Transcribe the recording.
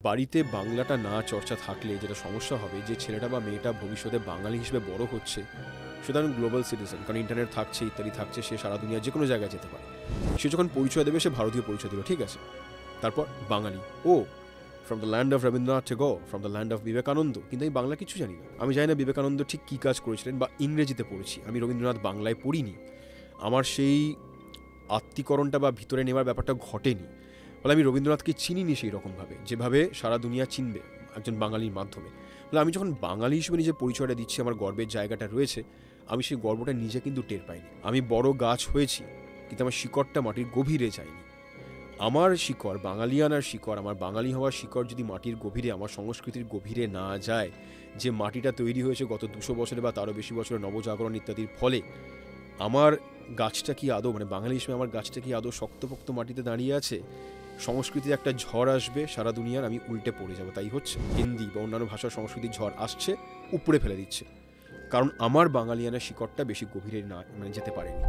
বাড়িতে বাংলাটা না চর্চা থাকলে যেটা সমস্যা হবে, যে ছেলেটা বা মেয়েটা ভবিষ্যতে বাঙালি হিসেবে বড় হচ্ছে, সুতরাং গ্লোবাল সিটিজেন, কারণ ইন্টারনেট থাকছে, ইত্যাদি থাকছে, সে সারা দুনিয়ার যে কোনো জায়গায় যেতে পারে। সে যখন পরিচয় দেবে, সে ভারতীয় পরিচয় দিল, ঠিক আছে। তারপর বাঙালি, ও from the land of Rabindranath Tagore, from the land of Vivekananda. কিন্তু আমি বাংলা কিছু জানি না, আমি জানি না বিবেকানন্দ ঠিক কী কাজ করেছিলেন, বা ইংরেজিতে পড়েছি, আমি রবীন্দ্রনাথ বাংলায় পড়িনি। আমার সেই আত্মীকরণটা বা ভিতরে নেওয়ার ব্যাপারটা ঘটেনি, ফলে আমি রবীন্দ্রনাথকে চিনিনি সেই রকমভাবে, যেভাবে সারা দুনিয়া চিনবে একজন বাঙালির মাধ্যমে। ফলে আমি যখন বাঙালি হিসেবে নিজের পরিচয়টা দিচ্ছি, আমার গর্বের জায়গাটা রয়েছে, আমি সেই গর্বটা নিজে কিন্তু টের পাইনি। আমি বড় গাছ হয়েছি, কিন্তু আমার শিকড়টা মাটির গভীরে যায়নি। আমার শিকড়, বাঙালিয়ানার শিকড়, আমার বাঙালি হওয়ার শিকড় যদি মাটির গভীরে, আমার সংস্কৃতির গভীরে না যায়, যে মাটিটা তৈরি হয়েছে গত 200 বছরে বা তারও বেশি বছরের নবজাগরণ ইত্যাদির ফলে, আমার গাছটা কি আদৌ, মানে বাঙালি হিসেবে আমার গাছটা কি আদৌ শক্তপোক্ত মাটিতে দাঁড়িয়ে আছে? সংস্কৃতির একটা ঝড় আসবে সারা দুনিয়ার, আমি উল্টে পড়ে যাব। তাই হচ্ছে হিন্দি বা অন্যান্য ভাষার সংস্কৃতির ঝড় আসছে, উপড়ে ফেলে দিচ্ছে, কারণ আমার বাঙালিয়ানা শিকড়টা বেশি গভীরে না, মানে যেতে পারেনি।